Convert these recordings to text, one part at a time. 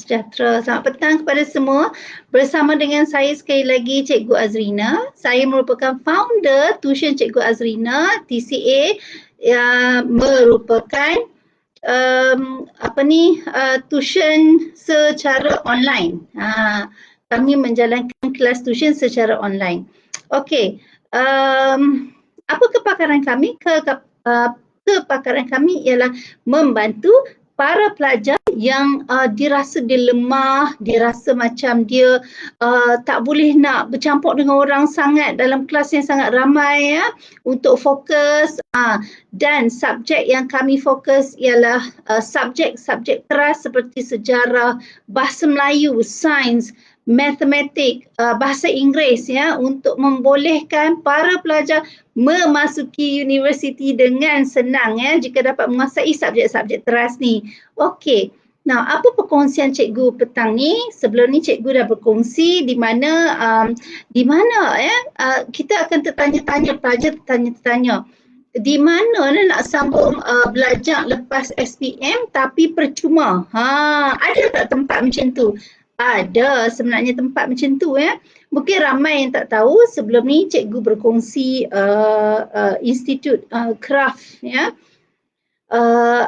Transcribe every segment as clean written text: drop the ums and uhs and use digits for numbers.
sejahtera. Selamat petang kepada semua. Bersama dengan saya sekali lagi Cikgu Azrina. Saya merupakan founder Tuition Cikgu Azrina, TCA, yang merupakan tuition secara online. Kami menjalankan kelas tuition secara online. Okey, apa kepakaran kami? Kepakaran kami ialah membantu para pelajar yang dirasa dia lemah, dia rasa macam dia tak boleh nak bercampur dengan orang sangat dalam kelas yang sangat ramai ya, untuk fokus. Dan subjek yang kami fokus ialah subjek-subjek keras seperti sejarah, bahasa Melayu, sains, matematik, bahasa Inggeris ya, untuk membolehkan para pelajar memasuki universiti dengan senang ya, jika dapat menguasai subjek-subjek teras ni. Okey. Nah, apa perkongsian cikgu petang ni? Sebelum ni cikgu dah berkongsi di mana kita akan tertanya-tanya, pelajar tertanya-tanya. Di mana nak sambung belajar lepas SPM tapi percuma? Ada tak tempat macam tu? Ada sebenarnya tempat macam tu ya. Mungkin ramai yang tak tahu, sebelum ni cikgu berkongsi Institut Kraft ya.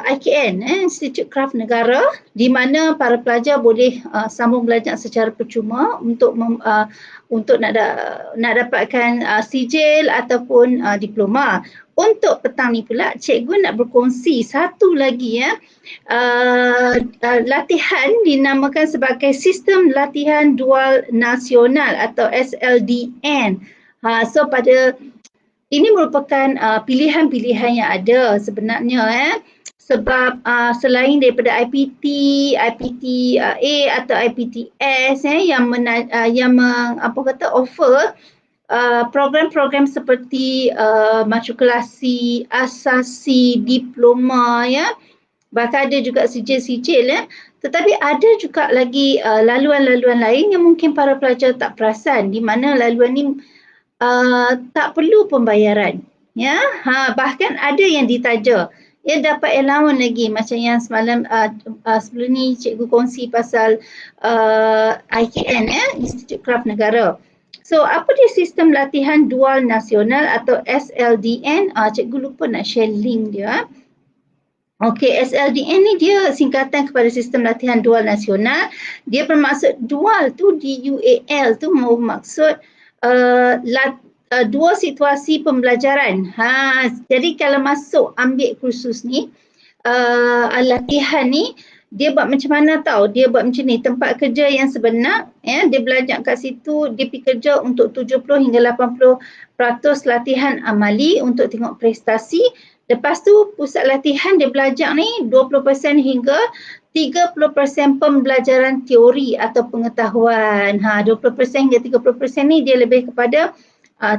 IKN, Institut Kraft Negara, di mana para pelajar boleh sambung belajar secara percuma untuk nak dapatkan sijil ataupun diploma. Untuk petang ni pula, cikgu nak berkongsi satu lagi ya, latihan dinamakan sebagai Sistem Latihan Dual Nasional atau SLDN. So pada ini merupakan pilihan-pilihan yang ada sebenarnya sebab selain daripada IPT, IPTA atau IPTS yang offer program-program seperti matrikulasi, asasi, diploma ya. Bahkan ada juga sijil-sijil ya. Tetapi ada juga lagi laluan-laluan lain yang mungkin para pelajar tak perasan, di mana laluan ni tak perlu pembayaran ya, bahkan ada yang ditaja ya, dapat allowance lagi, macam yang semalam sebelum ni cikgu kongsi pasal IKN ya, Institut Kraft Negara. So apa dia sistem latihan dual nasional atau SLDN? Cikgu lupa nak share link dia. Okey, SLDN ni dia singkatan kepada Sistem Latihan Dual Nasional. Dia bermaksud dual tu, DUAL tu maksud dua situasi pembelajaran. Jadi kalau masuk ambil kursus ni, latihan ni, dia buat macam mana tahu? Dia buat macam ni, tempat kerja yang sebenar, ya, dia belajar kat situ, dia pergi kerja untuk 70 hingga 80% latihan amali untuk tengok prestasi. Lepas tu pusat latihan dia belajar ni 20% hingga 30% pembelajaran teori atau pengetahuan. 20% hingga 30% ni dia lebih kepada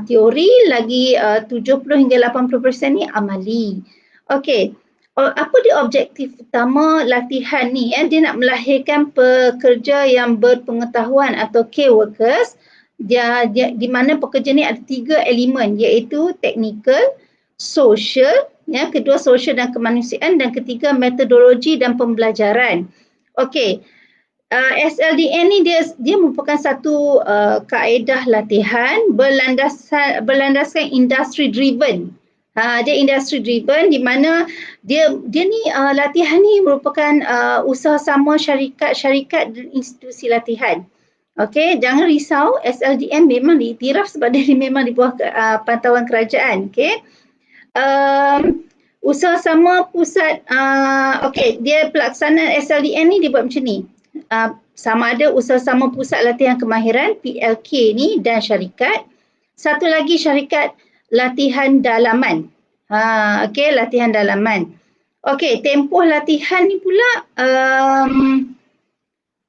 teori, lagi 70 hingga 80% ni amali. Okey. Apa dia objektif utama latihan ni? Dia nak melahirkan pekerja yang berpengetahuan atau key workers. Dia di mana pekerja ni ada 3 elemen, iaitu technical, social, ya, kedua sosial dan kemanusiaan, dan ketiga metodologi dan pembelajaran. Okey. SLDN ni dia merupakan satu kaedah latihan berlandaskan industry driven. Dia industry driven, di mana dia ni latihan ni merupakan usaha sama syarikat-syarikat dan institusi latihan. Okey, jangan risau, SLDN memang diiktiraf sebab dia memang di bawah pantauan kerajaan. Okey. Usaha sama pusat, dia pelaksanaan SLDN ni dia buat macam ni. Sama ada usaha sama pusat latihan kemahiran PLK ni dan syarikat. Satu lagi syarikat latihan dalaman. Latihan dalaman. Okey, tempoh latihan ni pula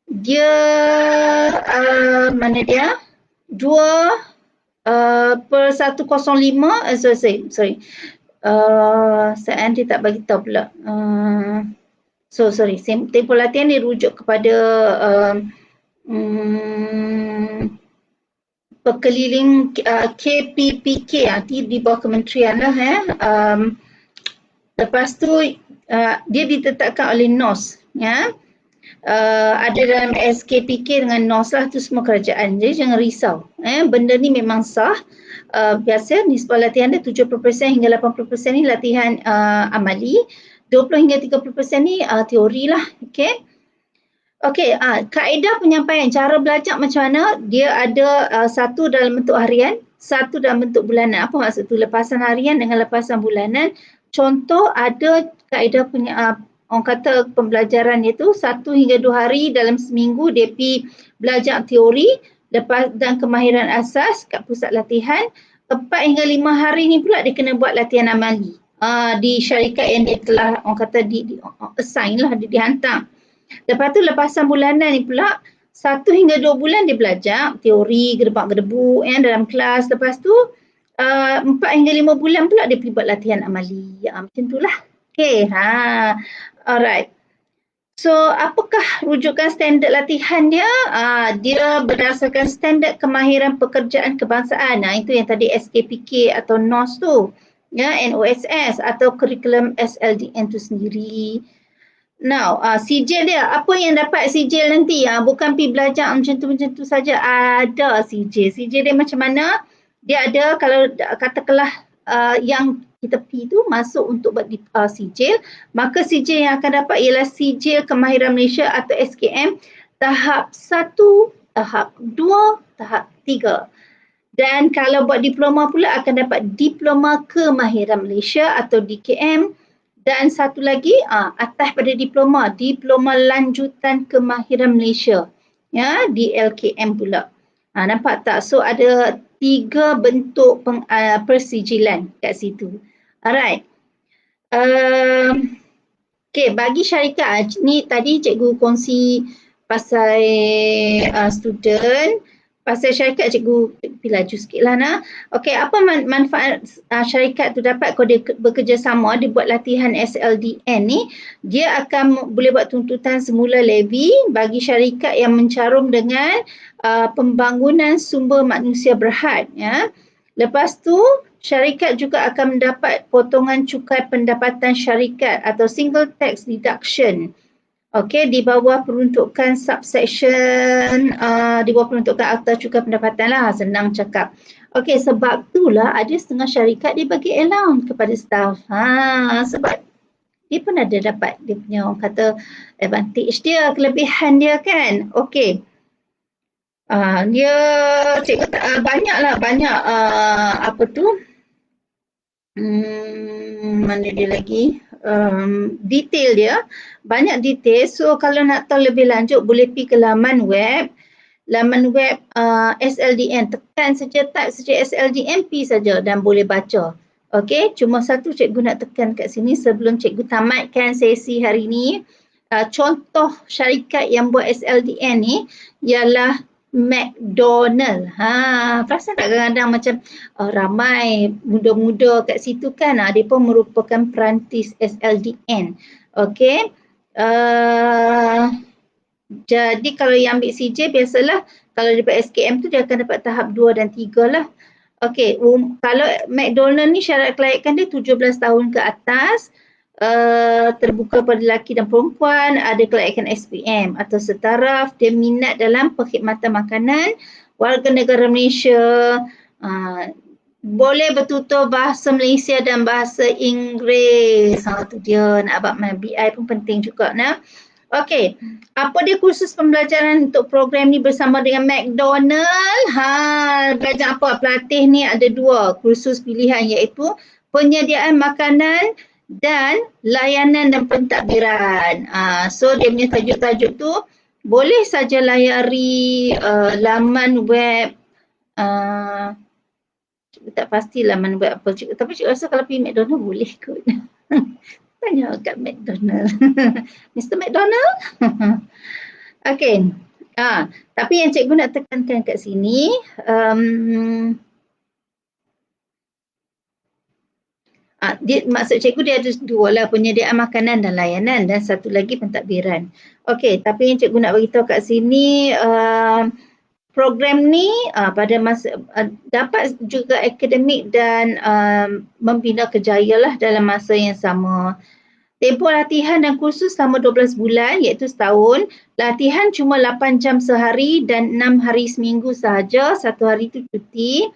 dia mana dia? 2/105, sorry. Saya nanti tak bagi tahu pula. Tempoh latihan ni rujuk kepada pekeliling KPPK, di bawah kementerian lah ya. Lepas tu dia ditetapkan oleh NOS ya. ada dalam SKPK dengan NOS lah, tu semua kerajaan. Jadi jangan risau. Benda ni memang sah. Biasa nisbah latihan dia 70% hingga 80% ni latihan amali. 20 hingga 30% ni teori lah. Okay. Okey, kaedah penyampaian, cara belajar macam mana? Dia ada satu dalam bentuk harian, satu dalam bentuk bulanan. Apa maksud tu? Lepasan harian dengan lepasan bulanan. Contoh ada kaedah orang kata pembelajaran itu 1 hingga 2 hari dalam seminggu dia pergi belajar teori dan kemahiran asas kat pusat latihan. 4 hingga 5 hari ni pula dia kena buat latihan amali. Di syarikat yang dia telah orang kata assign lah, dia dihantar. Lepas tu lepasan bulanan ni pula 1 hingga 2 bulan dia belajar teori gedebak-gedebuk dalam kelas. Lepas tu 4 hingga 5 bulan pula dia pergi buat latihan amali. Macam tu lah. Okay. Alright. So apakah rujukan standard latihan dia? Dia berdasarkan standard kemahiran pekerjaan kebangsaan. Itu yang tadi SKPK atau NOS tu. NOSS atau kurikulum SLDN tu sendiri. Now, sijil dia, apa yang dapat sijil nanti? Bukan pergi belajar macam tu saja. Ada sijil. Sijil dia macam mana? Dia ada, kalau katakanlah yang kita pergi tu masuk untuk buat sijil, maka sijil yang akan dapat ialah sijil kemahiran Malaysia atau SKM tahap 1, tahap 2, tahap 3. Dan kalau buat diploma pula akan dapat diploma kemahiran Malaysia atau DKM. Dan satu lagi atas pada diploma lanjutan kemahiran Malaysia, DLKM pula. Nampak tak? So ada 3 bentuk persijilan kat situ. Alright. Okay, bagi syarikat ni tadi cikgu kongsi pasal student. Pasal syarikat cikgu pergi laju sikit lah nak. Okey, apa manfaat syarikat tu dapat kalau dia bekerjasama, dia buat latihan SLDN ni, dia akan boleh buat tuntutan semula levy bagi syarikat yang mencarum dengan pembangunan sumber manusia berhad. Lepas tu, syarikat juga akan mendapat potongan cukai pendapatan syarikat atau single tax deduction. Okey, di bawah peruntukan subsection, di bawah peruntukan akta cukai pendapatan lah, senang cakap. Okey, sebab itulah ada setengah syarikat dia bagi allowance kepada staff. Sebab dia pun ada dapat dia punya orang kata advantage dia, kelebihan dia kan. Okey. Dia cikgu banyak apa tu? Mana dia lagi? Detail dia, banyak detail. So kalau nak tahu lebih lanjut boleh pergi ke laman web SLDN, tekan saja, type saja SLDN, pergi saja dan boleh baca. Okey, cuma satu cikgu nak tekan kat sini sebelum cikgu tamatkan sesi hari ni. Contoh syarikat yang buat SLDN ni ialah McDonald. Perasan tak kadang-kadang macam ramai muda-muda kat situ kan. Dia pun merupakan perantis SLDN. Okey. Jadi kalau yang ambil CJ biasalah kalau dapat SKM tu dia akan dapat tahap 2 dan 3 lah. Okey, kalau McDonald ni syarat kelayakan dia 17 tahun ke atas. Terbuka pada lelaki dan perempuan, ada kelayakan SPM atau setaraf, dia minat dalam perkhidmatan makanan, warga negara Malaysia, boleh bertutur bahasa Malaysia dan bahasa Inggeris. Tu dia, nak abang BI pun penting juga nak. Okey, apa dia kursus pembelajaran untuk program ni bersama dengan McDonald? Belajar apa? Pelatih ni ada 2 kursus pilihan iaitu penyediaan makanan dan layanan dan pentadbiran. So dia punya tajuk-tajuk tu boleh saja layari laman web, tak pasti laman web apa, tapi cikgu rasa kalau pergi McDonald boleh kot. Tanya kat McDonald. Mr. McDonald? Okay. Tapi yang cikgu nak tekankan kat sini, maksud cikgu dia ada 2 lah, penyediaan makanan dan layanan dan satu lagi pentadbiran. Okey, tapi yang cikgu nak beritahu kat sini, program ni pada masa dapat juga akademik dan membina kerjaya lah dalam masa yang sama. Tempoh latihan dan kursus selama 12 bulan iaitu setahun. Latihan cuma 8 jam sehari dan 6 hari seminggu sahaja. Satu hari itu cuti.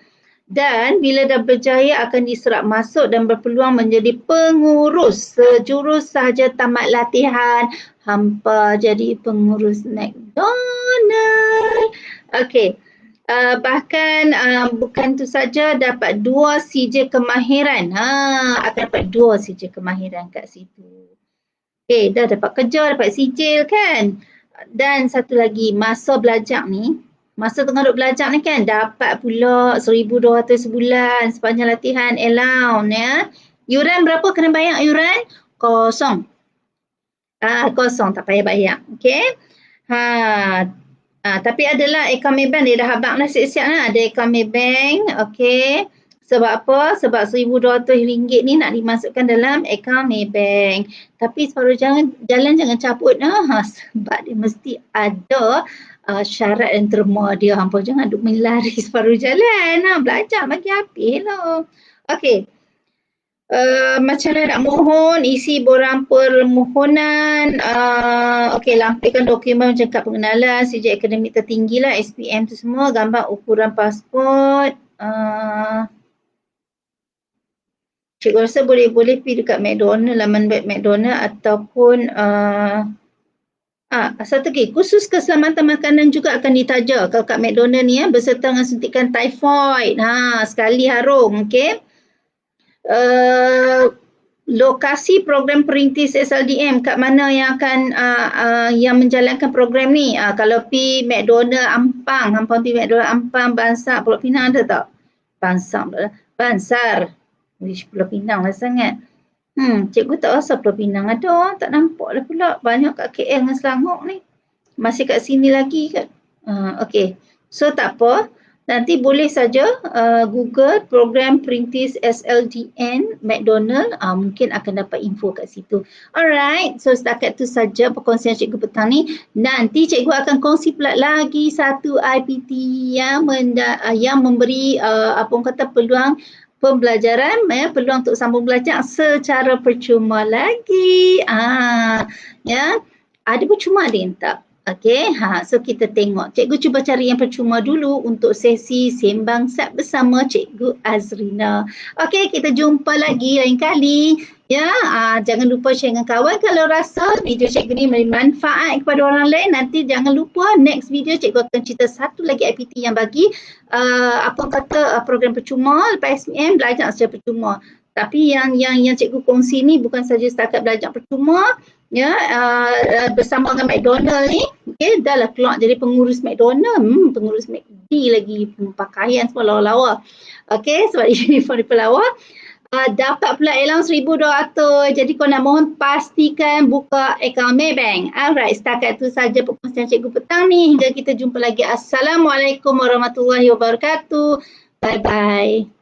Dan bila dah berjaya akan diserap masuk dan berpeluang menjadi pengurus. Sejurus sahaja tamat latihan, hampa jadi pengurus McDonald. Okey. Bahkan bukan itu saja, dapat 2 CJ kemahiran. Akan dapat 2 CJ kemahiran kat situ. Okay, dah dapat kerja, dapat sijil kan. Dan satu lagi, masa belajar ni, masa tengah duk belajar ni kan, dapat pula 1,200 sebulan sepanjang latihan allowance ya. Yuran berapa kena bayar yuran? Kosong. Kosong, tak payah bayar. Okay. Tapi adalah akaun Maybank, dia dah habang dah siap-siap lah. Ada akaun Maybank, okay. Sebab apa? Sebab RM1,200 ni nak dimasukkan dalam akaun Maybank. Tapi separuh jalan jangan cabut sebab dia mesti ada syarat dan terma dia. Hampa jangan duk melari separuh jalan. Belajar bagi habis lah. Okay. Macam mana nak mohon, isi borang permohonan, lampirkan dokumen macam kad pengenalan, sijil akademik tertinggi lah, SPM tu semua, gambar ukuran pasport. Cikgu rasa boleh pergi dekat McDonald, laman web McDonald ataupun satu lagi, khusus keselamatan makanan juga akan ditaja kalau kat McDonald ni berserta dengan suntikan typhoid. Sekali harum, okey. Lokasi program perintis SLDM kat mana yang akan yang menjalankan program ni. Kalau pi McDonald Ampang, hampa pi McDonald Ampang, Bansar, Pulau Pinang ada tak? Bansar. Pulau Pinang lah sangat. Cikgu tak rasa Pulau Pinang ada, tak nampak lah pula. Banyak kat KL dengan Selangor ni. Masih kat sini lagi kan. Okey. So tak apa. Nanti boleh saja Google program perintis SLDN McDonald, mungkin akan dapat info kat situ. Alright, so setakat tu saja perkongsian cikgu petang ni. Nanti cikgu akan kongsi pula lagi satu IPT yang memberi peluang pembelajaran, peluang untuk sambung belajar secara percuma lagi. Ada percuma ada tak? Okey, so kita tengok. Cikgu cuba cari yang percuma dulu untuk sesi sembang sat bersama Cikgu Azrina. Okey, kita jumpa lagi lain kali. Ya, jangan lupa share dengan kawan kalau rasa video cikgu ni memberi manfaat kepada orang lain. Nanti jangan lupa next video cikgu akan cerita satu lagi IPT yang bagi program percuma lepas SPM belajar secara percuma. Tapi yang cikgu kongsi ni bukan saja setakat belajar percuma, bersama dengan McDonald ni, dah lah keluar jadi pengurus McDonald, pengurus McD lagi, pakaian semua lawa-lawa. Sebab uniform dia lawa. Dapat pula allowance 1,200. Jadi kau nak mohon pastikan buka akaun Maybank. Alright, setakat tu saja perkongsian cikgu petang ni. Hingga kita jumpa lagi. Assalamualaikum warahmatullahi wabarakatuh. Bye-bye.